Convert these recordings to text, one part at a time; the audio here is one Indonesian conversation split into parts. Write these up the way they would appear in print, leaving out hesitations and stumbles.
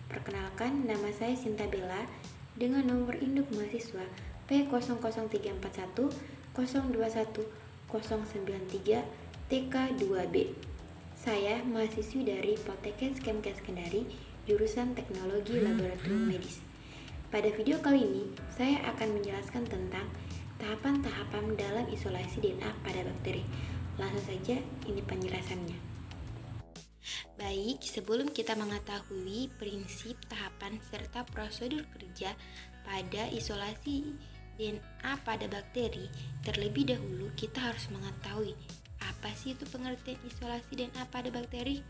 Perkenalkan, nama saya Sinta Bella dengan nomor induk mahasiswa P00341 021 093 TK2B. Saya mahasiswi dari Poltekkes Kemkes Kendari, jurusan Teknologi Laboratorium Medis. Pada video kali ini, saya akan menjelaskan tentang tahapan-tahapan dalam isolasi DNA pada bakteri. Langsung saja, ini penjelasannya. Baik, sebelum kita mengetahui prinsip, tahapan, serta prosedur kerja pada isolasi DNA pada bakteri, terlebih dahulu kita harus mengetahui apa sih itu pengertian isolasi DNA pada bakteri.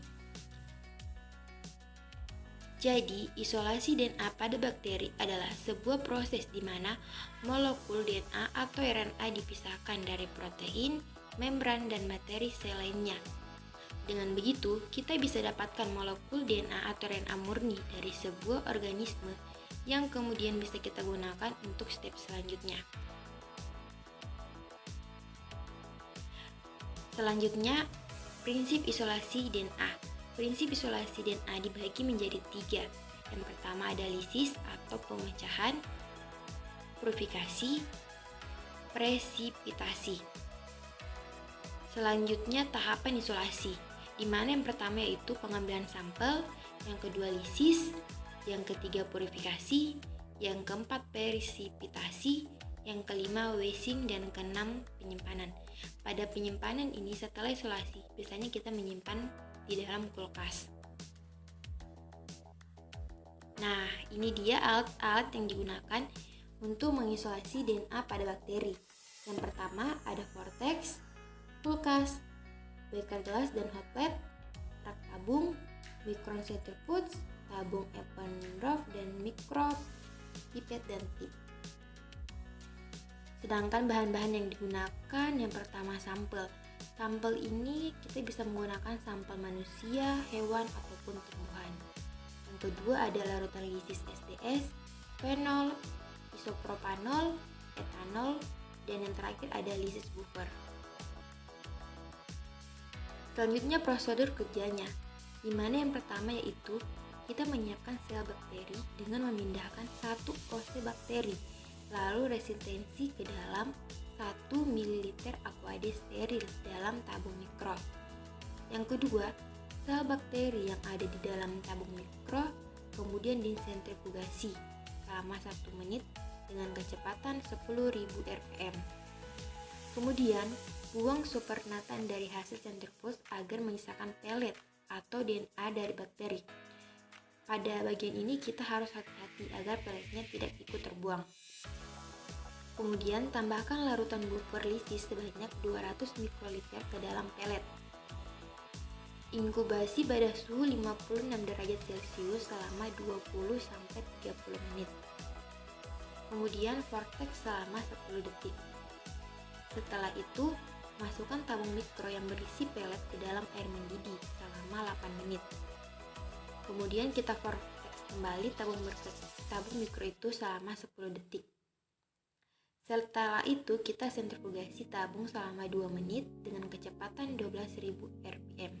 Jadi, isolasi DNA pada bakteri adalah sebuah proses di mana molekul DNA atau RNA dipisahkan dari protein, membran, dan materi sel lainnya. Dengan begitu, kita bisa dapatkan molekul DNA atau RNA murni dari sebuah organisme yang kemudian bisa kita gunakan untuk step selanjutnya. Selanjutnya, prinsip isolasi DNA. Prinsip isolasi DNA dibagi menjadi 3. Yang pertama ada lisis atau pemecahan, purifikasi, presipitasi. Selanjutnya tahapan isolasi, di mana yang pertama yaitu pengambilan sampel, yang kedua lisis, yang ketiga purifikasi, yang keempat presipitasi, yang kelima washing, dan keenam penyimpanan. Pada penyimpanan ini setelah isolasi, biasanya kita menyimpan di dalam kulkas. Nah, ini dia alat-alat yang digunakan untuk mengisolasi DNA pada bakteri. Yang pertama ada vortex, kulkas, beker gelas dan hot plate, rak tabung, microcentrifuge, tabung Eppendorf, dan mikrop, pipet, dan tip. Sedangkan bahan-bahan yang digunakan, yang pertama sampel. Sampel ini kita bisa menggunakan sampel manusia, hewan, ataupun tumbuhan. Yang kedua ada larutan lisis SDS, fenol, isopropanol, etanol, dan yang terakhir ada lisis buffer. Selanjutnya prosedur kerjanya, di mana yang pertama yaitu kita menyiapkan sel bakteri dengan memindahkan satu ose bakteri, lalu resistensi ke dalam 1 ml aquade steril dalam tabung mikro. Yang kedua, sel bakteri yang ada di dalam tabung mikro kemudian disentrifugasi selama 1 menit dengan kecepatan 10.000 rpm. Kemudian, buang supernatan dari hasil sentrifuge agar menyisakan pelet atau DNA dari bakteri. Pada bagian ini kita harus hati-hati agar peletnya tidak ikut terbuang. Kemudian tambahkan larutan buffer lisis sebanyak 200 mikroliter ke dalam pelet. Inkubasi pada suhu 56 derajat Celcius selama 20-30 menit. Kemudian vortex selama 10 detik. Setelah itu, masukkan tabung mikro yang berisi pelet ke dalam air mendidih selama 8 menit. Kemudian kita vortex kembali tabung mikro itu selama 10 detik. Setelah itu kita sentrifugasi tabung selama 2 menit dengan kecepatan 12.000 rpm.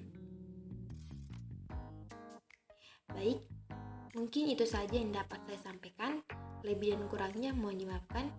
Baik, mungkin itu saja yang dapat saya sampaikan. Lebih dan kurangnya mohon dimaafkan.